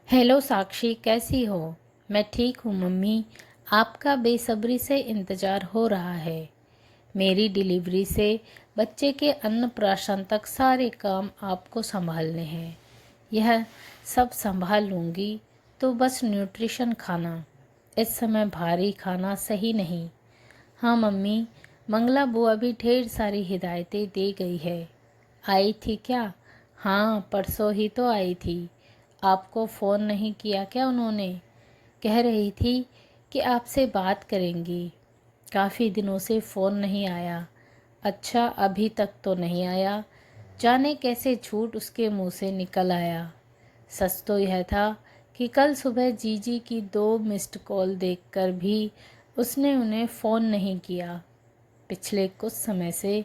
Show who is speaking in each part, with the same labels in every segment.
Speaker 1: Hello साक्षी, कैसी हो। मैं ठीक हूँ मम्मी। आपका बेसब्री से इंतज़ार हो रहा है। मेरी डिलीवरी से बच्चे के अन्नप्राशन तक सारे काम आपको संभालने हैं। यह सब संभाल लूँगी तो बस न्यूट्रिशन खाना। इस समय भारी खाना सही नहीं। हाँ मम्मी, मंगला बुआ भी ढेर सारी हिदायतें दे गई है। आई थी क्या? हाँ, परसों ही तो आई थी। आपको फ़ोन नहीं किया क्या उन्होंने? कह रही थी कि आपसे बात करेंगी। काफ़ी दिनों से फ़ोन नहीं आया। अच्छा, अभी तक तो नहीं आया। जाने कैसे झूठ उसके मुंह से निकल आया। सच तो यह था कि कल सुबह जीजी की 2 मिस्ड कॉल देखकर भी उसने उन्हें फ़ोन नहीं किया। पिछले कुछ समय से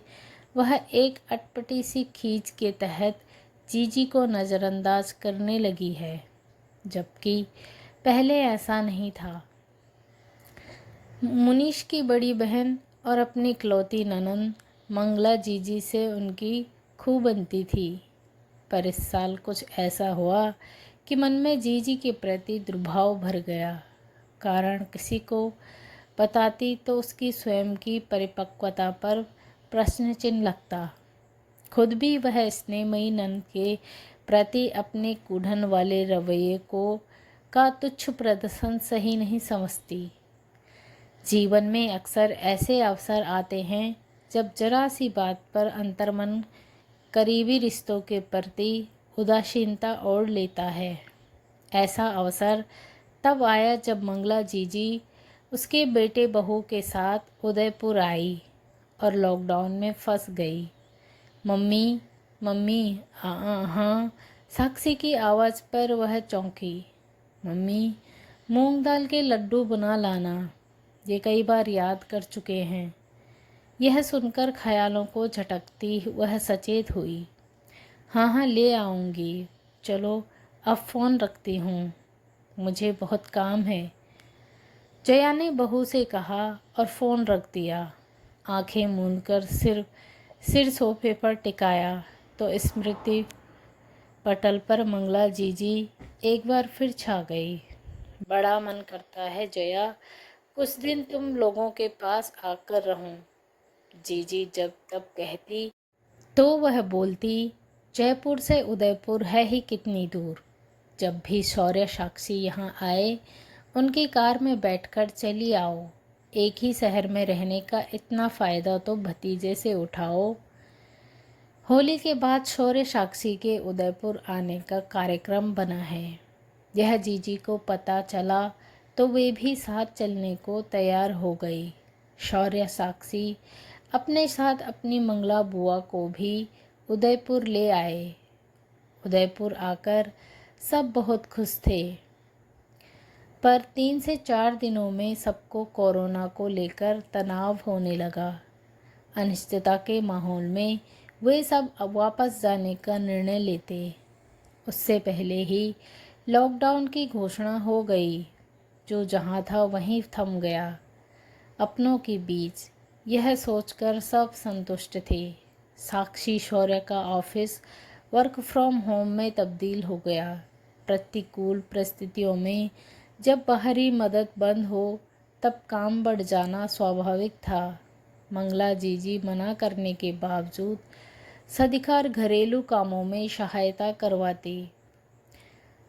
Speaker 1: वह एक अटपटी सी खींच के तहत जीजी को नज़रअंदाज करने लगी है, जबकि पहले ऐसा नहीं था। मुनीश की बड़ी बहन और अपनी इकलौती ननंद मंगला जीजी से उनकी खूब बनती थी। पर इस साल कुछ ऐसा हुआ कि मन में जीजी के प्रति दुर्भाव भर गया। कारण किसी को बताती तो उसकी स्वयं की परिपक्वता पर प्रश्न चिन्ह लगता। खुद भी वह स्नेहमयी नंद के प्रति अपने कूढ़न वाले रवैये को का तुच्छ प्रदर्शन सही नहीं समझती। जीवन में अक्सर ऐसे अवसर आते हैं जब जरा सी बात पर अंतर्मन करीबी रिश्तों के प्रति उदासीनता ओढ़ लेता है। ऐसा अवसर तब आया जब मंगला जीजी उसके बेटे बहू के साथ उदयपुर आई और लॉकडाउन में फंस गई। मम्मी, मम्मी, हाँ हाँ। साक्षी की आवाज़ पर वह चौंकी। मम्मी, मूंग दाल के लड्डू बना लाना, ये कई बार याद कर चुके हैं। यह सुनकर ख्यालों को झटकती वह सचेत हुई। हाँ हाँ, ले आऊँगी। चलो अब फ़ोन रखती हूँ, मुझे बहुत काम है। जया ने बहू से कहा और फ़ोन रख दिया। आंखें मूंदकर सिर सिर सोफे पर टिकाया तो स्मृति पटल पर मंगला जीजी एक बार फिर छा गई। बड़ा मन करता है जया, कुछ दिन तुम लोगों के पास आकर रहूं। जीजी जब तब कहती तो वह बोलती, जयपुर से उदयपुर है ही कितनी दूर। जब भी शौर्य साक्षी यहाँ आए उनकी कार में बैठकर चली आओ। एक ही शहर में रहने का इतना फ़ायदा तो भतीजे से उठाओ। होली के बाद शौर्य साक्षी के उदयपुर आने का कार्यक्रम बना है। यह जीजी को पता चला तो वे भी साथ चलने को तैयार हो गई। शौर्य साक्षी अपने साथ अपनी मंगला बुआ को भी उदयपुर ले आए। उदयपुर आकर सब बहुत खुश थे, पर 3 से 4 दिनों में सबको कोरोना को लेकर तनाव होने लगा। अनिश्चितता के माहौल में वे सब अब वापस जाने का निर्णय लेते। उससे पहले ही लॉकडाउन की घोषणा हो गई, जो जहाँ था वहीं थम गया। अपनों के बीच यह सोचकर सब संतुष्ट थे। साक्षी शौर्य का ऑफिस वर्क फ्रॉम होम में तब्दील हो गया। प्रतिकूल परिस्थितियों में जब बाहरी मदद बंद हो तब काम बढ़ जाना स्वाभाविक था। मंगला जीजी मना करने के बावजूद सदिखर घरेलू कामों में सहायता करवाती।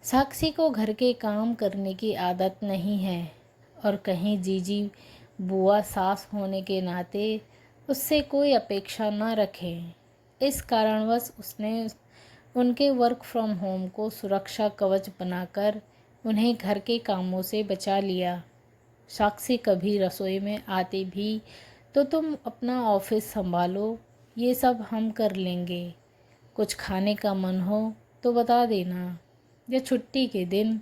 Speaker 1: साक्षी को घर के काम करने की आदत नहीं है और कहीं जीजी बुआ सास होने के नाते उससे कोई अपेक्षा न रखें। इस कारणवश उसने उनके वर्क फ्रॉम होम को सुरक्षा कवच बनाकर उन्हें घर के कामों से बचा लिया। साक्षी कभी रसोई में आती भी तो तुम अपना ऑफिस संभालो, ये सब हम कर लेंगे। कुछ खाने का मन हो तो बता देना, या छुट्टी के दिन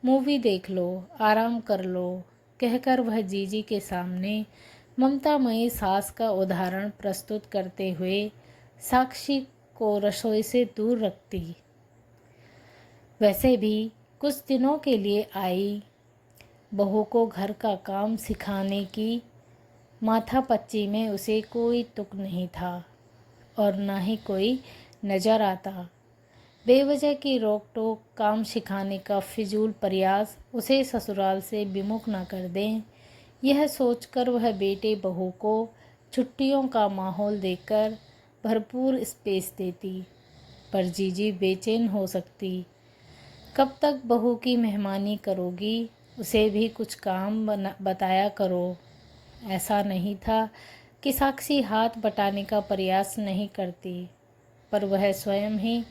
Speaker 1: मूवी देख लो, आराम कर लो, कहकर वह जीजी के सामने ममतामयी सास का उदाहरण प्रस्तुत करते हुए साक्षी को रसोई से दूर रखती। वैसे भी कुछ दिनों के लिए आई बहू को घर का काम सिखाने की माथापच्ची में उसे कोई तुक नहीं था और ना ही कोई नज़र आता। बेवजह की रोक टोक, काम सिखाने का फिजूल प्रयास उसे ससुराल से विमुख न कर दें, यह सोचकर वह बेटे बहू को छुट्टियों का माहौल देकर भरपूर स्पेस देती। पर जीजी बेचैन हो सकती। कब तक बहू की मेहमानी करोगी, उसे भी कुछ काम बताया करो। ऐसा नहीं था कि साक्षी हाथ बटाने का प्रयास नहीं करती, पर वह स्वयं ही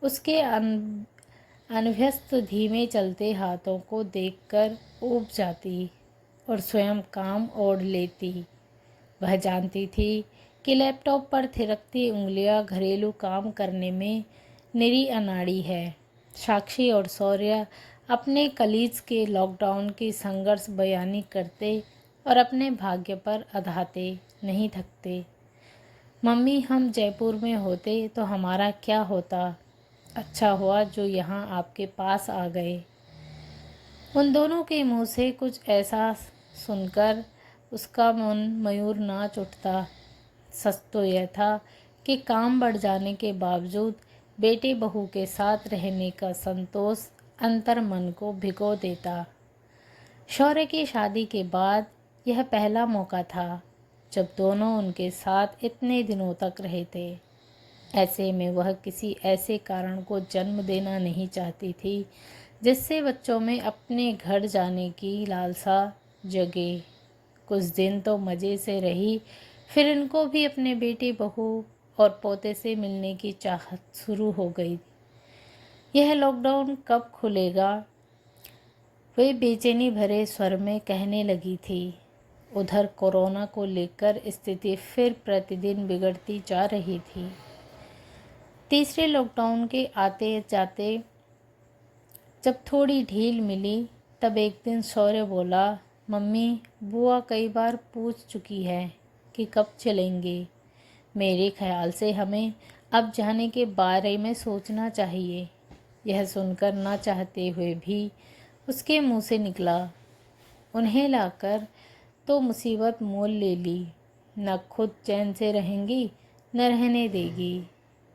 Speaker 1: उसके अनभ्यस्त धीमे चलते हाथों को देखकर ऊब जाती और स्वयं काम ओढ़ लेती। वह जानती थी कि लैपटॉप पर थिरकती उंगलियां घरेलू काम करने में निरी अनाड़ी है। साक्षी और शौर्य अपने कलीग्स के लॉकडाउन की संघर्ष बयानी करते और अपने भाग्य पर अधाते नहीं थकते। मम्मी, हम जयपुर में होते तो हमारा क्या होता। अच्छा हुआ जो यहाँ आपके पास आ गए। उन दोनों के मुंह से कुछ ऐसा सुनकर उसका मन मयूर नाच उठता। सच तो यह था कि काम बढ़ जाने के बावजूद बेटे बहू के साथ रहने का संतोष अंतर मन को भिगो देता। शौर्य की शादी के बाद यह पहला मौका था जब दोनों उनके साथ इतने दिनों तक रहे थे। ऐसे में वह किसी ऐसे कारण को जन्म देना नहीं चाहती थी जिससे बच्चों में अपने घर जाने की लालसा जगे। कुछ दिन तो मज़े से रही, फिर इनको भी अपने बेटे बहू और पोते से मिलने की चाहत शुरू हो गई। यह लॉकडाउन कब खुलेगा, वे बेचैनी भरे स्वर में कहने लगी थी। उधर कोरोना को लेकर स्थिति फिर प्रतिदिन बिगड़ती जा रही थी। तीसरे लॉकडाउन के आते जाते जब थोड़ी ढील मिली, तब एक दिन शौर्य बोला, मम्मी, बुआ कई बार पूछ चुकी है कि कब चलेंगे। मेरे ख्याल से हमें अब जाने के बारे में सोचना चाहिए। यह सुनकर ना चाहते हुए भी उसके मुंह से निकला, उन्हें लाकर तो मुसीबत मोल ले ली। न खुद चैन से रहेंगी न रहने देगी।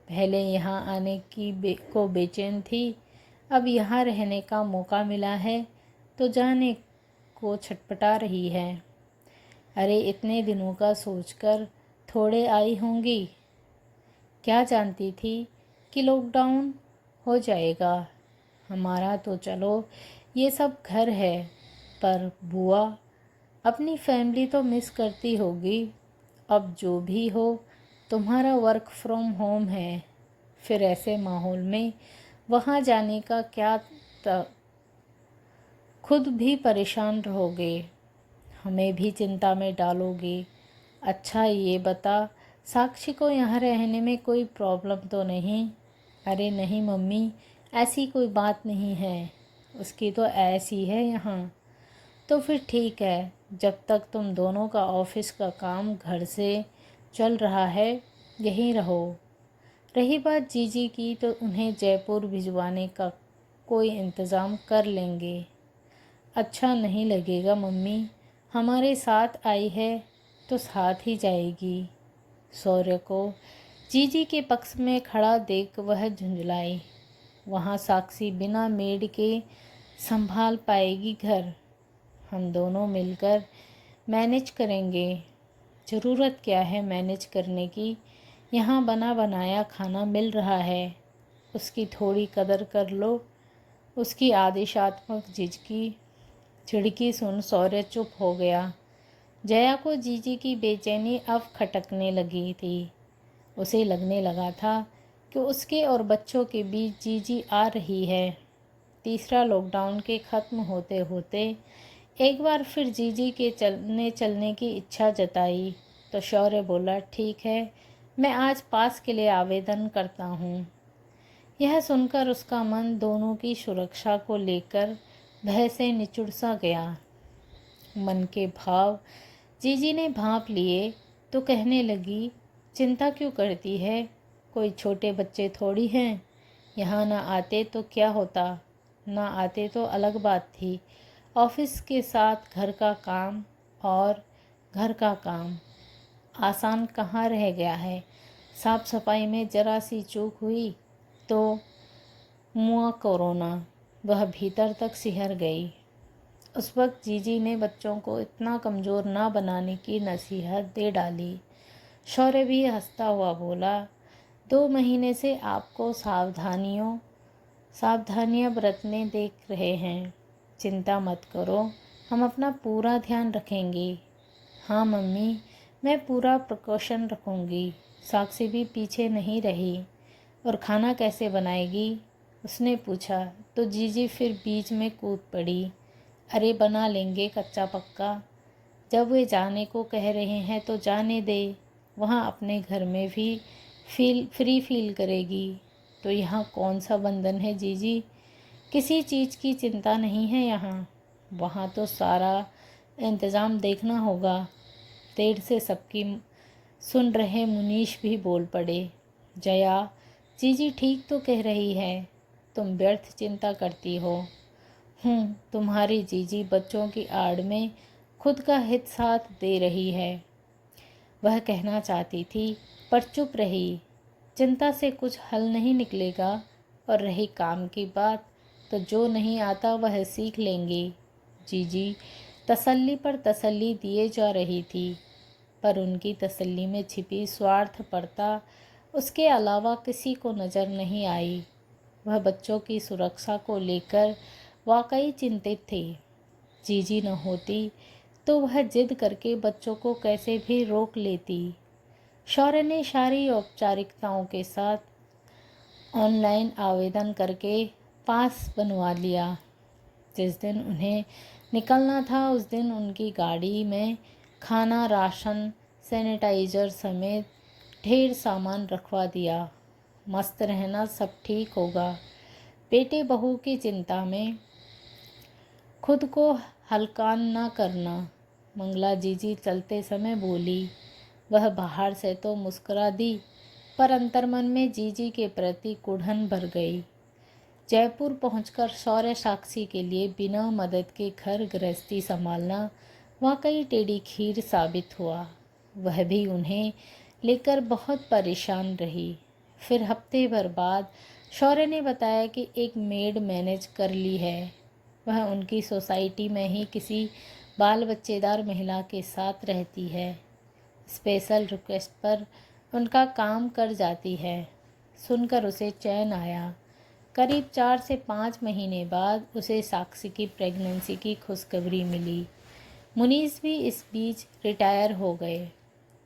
Speaker 1: पहले यहाँ आने की को बेचैन थी, अब यहाँ रहने का मौका मिला है तो जाने को छटपटा रही है। अरे इतने दिनों का सोचकर थोड़े आई होंगी। क्या जानती थी कि लॉकडाउन हो जाएगा। हमारा तो चलो ये सब घर है, पर बुआ अपनी फैमिली तो मिस करती होगी। अब जो भी हो, तुम्हारा वर्क फ्रॉम होम है, फिर ऐसे माहौल में वहाँ जाने का क्या खुद भी परेशान रहोगे, हमें भी चिंता में डालोगे। अच्छा ये बता, साक्षी को यहाँ रहने में कोई प्रॉब्लम तो नहीं। अरे नहीं मम्मी, ऐसी कोई बात नहीं है, उसकी तो ऐसी है यहाँ। तो फिर ठीक है, जब तक तुम दोनों का ऑफिस का काम घर से चल रहा है यहीं रहो। रही बात जीजी की, तो उन्हें जयपुर भिजवाने का कोई इंतज़ाम कर लेंगे। अच्छा नहीं लगेगा मम्मी, हमारे साथ आई है तो साथ ही जाएगी। शौर्य को जीजी के पक्ष में खड़ा देख वह झुंझलाई। वहाँ साक्षी बिना मेड के संभाल पाएगी घर। हम दोनों मिलकर मैनेज करेंगे। ज़रूरत क्या है मैनेज करने की, यहाँ बना बनाया खाना मिल रहा है, उसकी थोड़ी कदर कर लो। उसकी आदेशात्मक झिड़की सुन शौर्य चुप हो गया। जया को जीजी की बेचैनी अब खटकने लगी थी। उसे लगने लगा था कि उसके और बच्चों के बीच जीजी आ रही है। तीसरा लॉकडाउन के ख़त्म होते होते एक बार फिर जीजी के चलने की इच्छा जताई तो शौर्य बोला, ठीक है, मैं आज पास के लिए आवेदन करता हूँ। यह सुनकर उसका मन दोनों की सुरक्षा को लेकर भय से निचुड़ सा गया। मन के भाव जीजी ने भांप लिए तो कहने लगी, चिंता क्यों करती है, कोई छोटे बच्चे थोड़ी हैं। यहाँ ना आते तो क्या होता, ना आते तो अलग बात थी। ऑफिस के साथ घर का काम और घर का काम आसान कहाँ रह गया है। साफ सफाई में ज़रा सी चूक हुई तो मुआ कोरोना। वह भीतर तक सिहर गई। उस वक्त जीजी ने बच्चों को इतना कमज़ोर ना बनाने की नसीहत दे डाली। शौर्य भी हंसता हुआ बोला, 2 महीने से आपको सावधानियां बरतने देख रहे हैं। चिंता मत करो, हम अपना पूरा ध्यान रखेंगे। हाँ मम्मी, मैं पूरा प्रिकॉशन रखूँगी। साक्षी भी पीछे नहीं रही। और खाना कैसे बनाएगी? उसने पूछा तो जीजी फिर बीच में कूद पड़ी। अरे बना लेंगे कच्चा पक्का। जब वे जाने को कह रहे हैं तो जाने दे। वहाँ अपने घर में भी फ्री फील करेगी। तो यहाँ कौन सा बंधन है जीजी? किसी चीज़ की चिंता नहीं है यहाँ। वहाँ तो सारा इंतज़ाम देखना होगा। देर से सबकी सुन रहे मुनीश भी बोल पड़े। जया, जीजी ठीक तो कह रही है, तुम व्यर्थ चिंता करती हो। तुम्हारी जीजी बच्चों की आड़ में खुद का हित साथ दे रही है। वह कहना चाहती थी पर चुप रही। चिंता से कुछ हल नहीं निकलेगा। और रही काम की बात, तो जो नहीं आता वह सीख लेंगे। जीजी तसल्ली पर तसल्ली दिए जा रही थी, पर उनकी तसल्ली में छिपी स्वार्थपरता उसके अलावा किसी को नज़र नहीं आई। वह बच्चों की सुरक्षा को लेकर वाकई चिंतित थी। जीजी न होती तो वह जिद करके बच्चों को कैसे भी रोक लेती। शौर्य ने सारी औपचारिकताओं के साथ ऑनलाइन आवेदन करके पास बनवा लिया। जिस दिन उन्हें निकलना था उस दिन उनकी गाड़ी में खाना, राशन, सैनिटाइज़र समेत ढेर सामान रखवा दिया। मस्त रहना, सब ठीक होगा। बेटे बहू की चिंता में खुद को हल्का न करना। मंगला जीजी चलते समय बोली। वह बाहर से तो मुस्कुरा दी, पर अंतर्मन में जीजी के प्रति कुढ़न भर गई। जयपुर पहुंचकर शौर्य साक्षी के लिए बिना मदद के घर गृहस्थी संभालना वाकई टेढ़ी खीर साबित हुआ। वह भी उन्हें लेकर बहुत परेशान रही। फिर हफ्ते भर बाद शौर्य ने बताया कि एक मेड मैनेज कर ली है। वह उनकी सोसाइटी में ही किसी बाल बच्चेदार महिला के साथ रहती है। स्पेशल रिक्वेस्ट पर उनका काम कर जाती है। सुनकर उसे चैन आया। करीब 4 से 5 महीने बाद उसे साक्षी की प्रेगनेंसी की खुशखबरी मिली। मुनीस भी इस बीच रिटायर हो गए।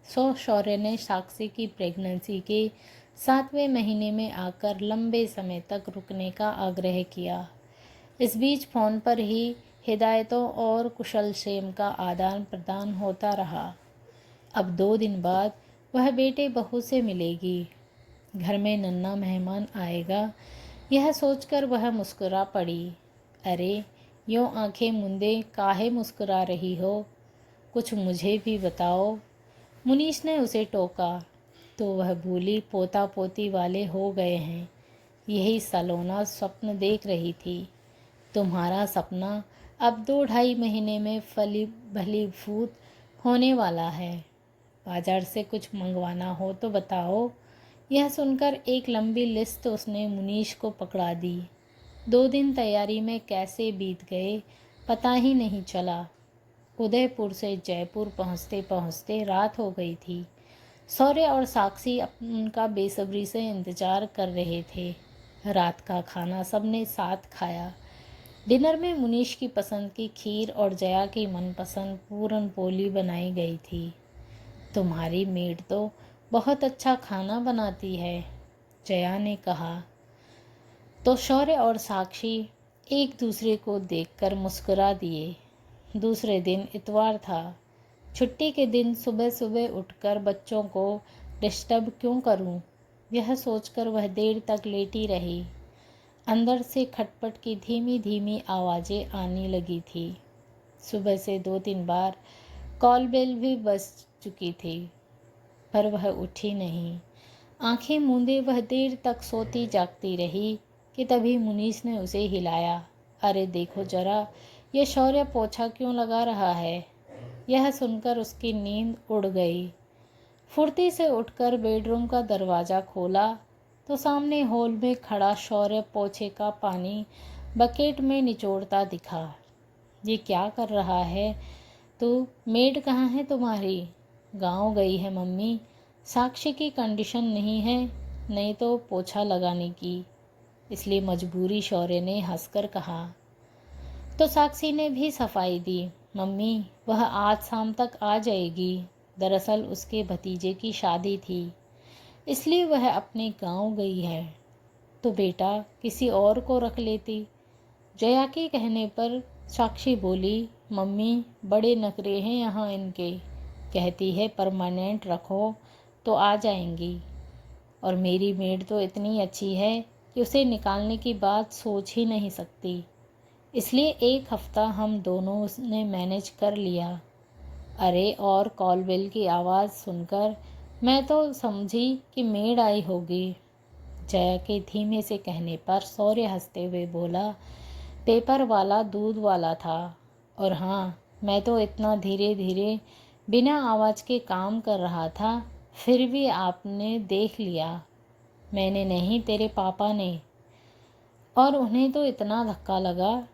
Speaker 1: शौर्य ने साक्षी की प्रेगनेंसी के 7वें महीने में आकर लंबे समय तक रुकने का आग्रह किया। इस बीच फ़ोन पर ही हिदायतों और कुशल क्षेम का आदान प्रदान होता रहा। अब 2 दिन बाद वह बेटे बहू से मिलेगी। घर में नन्हा मेहमान आएगा, यह सोचकर वह मुस्कुरा पड़ी। अरे यूँ आंखें मूंदे काहे मुस्कुरा रही हो? कुछ मुझे भी बताओ। मुनीश ने उसे टोका तो वह बोली, पोता पोती वाले हो गए हैं। यही सलोना स्वप्न देख रही थी। तुम्हारा सपना अब 2-2.5 महीने में फलीभूत होने वाला है। बाजार से कुछ मंगवाना हो तो बताओ। यह सुनकर एक लंबी लिस्ट उसने मुनीश को पकड़ा दी। 2 दिन तैयारी में कैसे बीत गए पता ही नहीं चला। उदयपुर से जयपुर पहुँचते पहुँचते रात हो गई थी। शौर्य और साक्षी उनका बेसब्री से इंतज़ार कर रहे थे। रात का खाना सबने साथ खाया। डिनर में मुनीश की पसंद की खीर और जया की मनपसंद पूरन पोली बनाई गई थी। तुम्हारी मेड तो बहुत अच्छा खाना बनाती है, जया ने कहा। तो शौर्य और साक्षी एक दूसरे को देखकर मुस्कुरा दिए। दूसरे दिन इतवार था। छुट्टी के दिन सुबह सुबह उठकर बच्चों को डिस्टर्ब क्यों करूं, यह सोचकर वह देर तक लेटी रही। अंदर से खटपट की धीमी धीमी आवाज़ें आने लगी थी। सुबह से 2-3 बार कॉल बेल भी बज चुकी थी, पर वह उठी नहीं। आंखें मूंदे वह देर तक सोती जागती रही कि तभी मुनीस ने उसे हिलाया। अरे देखो जरा, ये शौर्य पोछा क्यों लगा रहा है? यह सुनकर उसकी नींद उड़ गई। फुर्ती से उठकर बेडरूम का दरवाज़ा खोला तो सामने हॉल में खड़ा शौर्य पोछे का पानी बकेट में निचोड़ता दिखा। ये क्या कर रहा है तू? मेड कहाँ है तुम्हारी? गांव गई है मम्मी। साक्षी की कंडीशन नहीं है, नहीं तो पोछा लगाने की, इसलिए मजबूरी, शौर्य ने हंसकर कहा। तो साक्षी ने भी सफाई दी। मम्मी, वह आज शाम तक आ जाएगी। दरअसल उसके भतीजे की शादी थी, इसलिए वह अपने गांव गई है। तो बेटा किसी और को रख लेती। जया के कहने पर साक्षी बोली, मम्मी बड़े नखरे हैं यहाँ इनके। कहती है परमानेंट रखो तो आ जाएंगी, और मेरी मेड तो इतनी अच्छी है कि उसे निकालने की बात सोच ही नहीं सकती। इसलिए एक हफ्ता हम दोनों ने मैनेज कर लिया। अरे, और कॉल बेल की आवाज़ सुनकर मैं तो समझी कि मेड आई होगी। जया के धीमे से कहने पर शौर्य हंसते हुए बोला, पेपर वाला दूध वाला था। और हाँ, मैं तो इतना धीरे धीरे बिना आवाज़ के काम कर रहा था, फिर भी आपने देख लिया। मैंने नहीं, तेरे पापा ने। और उन्हें तो इतना धक्का लगा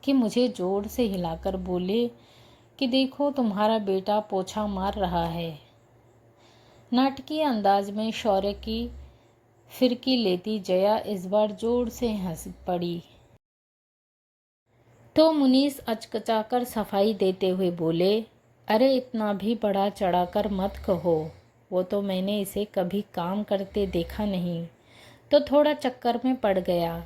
Speaker 1: कि मुझे जोर से हिलाकर बोले कि देखो तुम्हारा बेटा पोछा मार रहा है। नाटकीय अंदाज में शौर्य की फिरकी लेती जया इस बार जोर से हंस पड़ी। तो मुनीस अचकचाकर सफाई देते हुए बोले, अरे इतना भी बड़ा चढ़ाकर मत कहो, वो तो मैंने इसे कभी काम करते देखा नहीं, तो थोड़ा चक्कर में पड़ गया।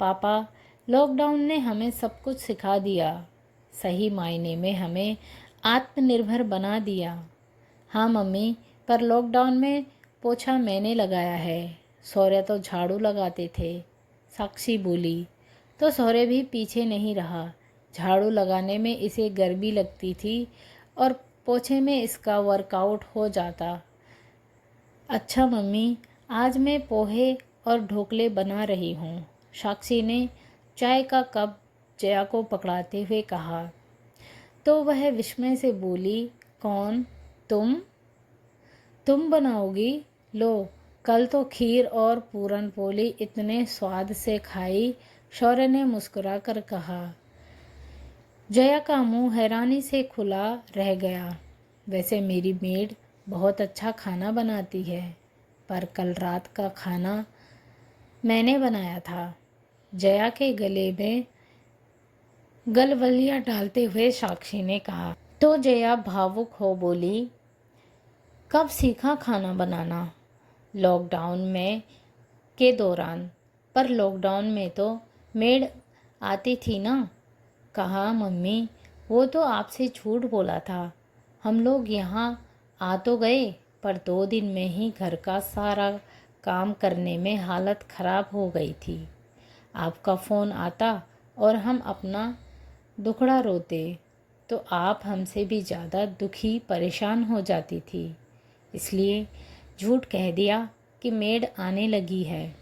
Speaker 1: पापा, लॉकडाउन ने हमें सब कुछ सिखा दिया, सही मायने में हमें आत्मनिर्भर बना दिया। हाँ मम्मी, पर लॉकडाउन में पोछा मैंने लगाया है, शौर्य तो झाड़ू लगाते थे, साक्षी बोली। तो शौर्य भी पीछे नहीं रहा। झाड़ू लगाने में इसे गर्मी लगती थी और पोछे में इसका वर्कआउट हो जाता। अच्छा मम्मी, आज मैं पोहे और ढोकले बना रही हूँ, साक्षी ने चाय का कप जया को पकड़ाते हुए कहा। तो वह विस्मय से बोली, कौन? तुम बनाओगी? लो, कल तो खीर और पूरन पोली इतने स्वाद से खाई, शौर्य ने मुस्कुराकर कहा। जया का मुंह हैरानी से खुला रह गया। वैसे मेरी मेड बहुत अच्छा खाना बनाती है, पर कल रात का खाना मैंने बनाया था। जया के गले में गलवलियां डालते हुए साक्षी ने कहा। तो जया भावुक हो बोली, कब सीखा खाना बनाना? लॉकडाउन में के दौरान। पर लॉकडाउन में तो मेड आती थी ना। कहा मम्मी, वो तो आपसे झूठ बोला था। हम लोग यहाँ आ तो गए, पर 2 दिन में ही घर का सारा काम करने में हालत ख़राब हो गई थी। आपका फ़ोन आता और हम अपना दुखड़ा रोते, तो आप हमसे भी ज़्यादा दुखी परेशान हो जाती थी। इसलिए झूठ कह दिया कि मेड आने लगी है,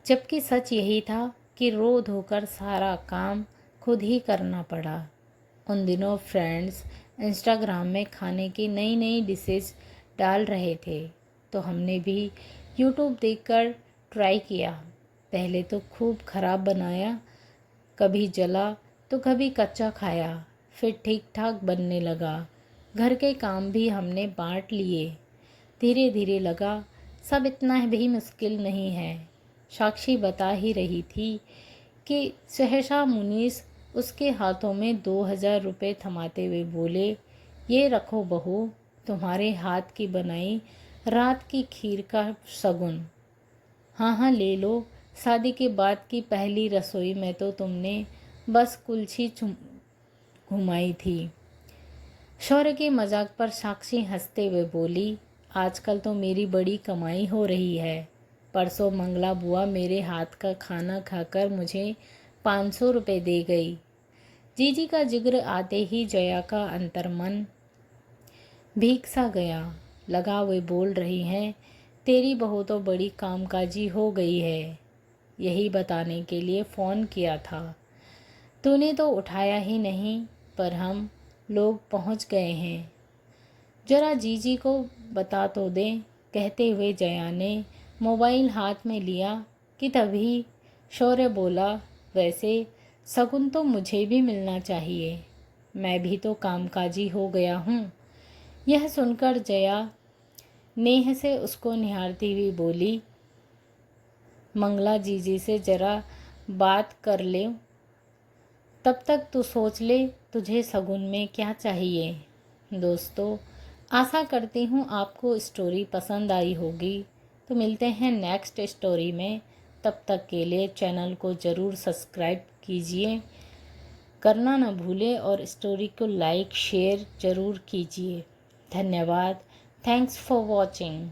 Speaker 1: जबकि सच यही था कि रो धोकर सारा काम खुद ही करना पड़ा। उन दिनों फ्रेंड्स इंस्टाग्राम में खाने की नई नई डिशेस डाल रहे थे, तो हमने भी यूट्यूब देखकर ट्राई किया। पहले तो खूब ख़राब बनाया, कभी जला तो कभी कच्चा खाया, फिर ठीक ठाक बनने लगा। घर के काम भी हमने बांट लिए। धीरे धीरे लगा सब इतना भी मुश्किल नहीं है। साक्षी बता ही रही थी कि सहसा मुनीस उसके हाथों में 2000 रुपये थमाते हुए बोले, ये रखो बहू, तुम्हारे हाथ की बनाई रात की खीर का शगुन। हाँ हाँ ले लो, शादी के बाद की पहली रसोई में तो तुमने बस कुल्छी घुमाई थी। शौर्य के मजाक पर साक्षी हंसते हुए बोली, आजकल तो मेरी बड़ी कमाई हो रही है। परसों मंगला बुआ मेरे हाथ का खाना खाकर मुझे 500 रुपये दे गई। जीजी का जिक्र आते ही जया का अंतर्मन भीग सा गया। लगा वे बोल रही हैं, तेरी बहू तो बड़ी कामकाजी हो गई है, यही बताने के लिए फ़ोन किया था। तूने तो उठाया ही नहीं, पर हम लोग पहुंच गए हैं। जरा जीजी को बता तो दें, कहते हुए जया ने मोबाइल हाथ में लिया कि तभी शौर्य बोला, वैसे शगुन तो मुझे भी मिलना चाहिए, मैं भी तो कामकाजी हो गया हूँ। यह सुनकर जया नेह से उसको निहारती हुई बोली, मंगला जीजी से ज़रा बात कर ले, तब तक तू सोच ले तुझे शगुन में क्या चाहिए। दोस्तों, आशा करती हूँ आपको स्टोरी पसंद आई होगी। तो मिलते हैं नेक्स्ट स्टोरी में। तब तक के लिए चैनल को ज़रूर सब्सक्राइब कीजिए, करना ना भूलें, और स्टोरी को लाइक शेयर ज़रूर कीजिए। धन्यवाद। Thanks for watching.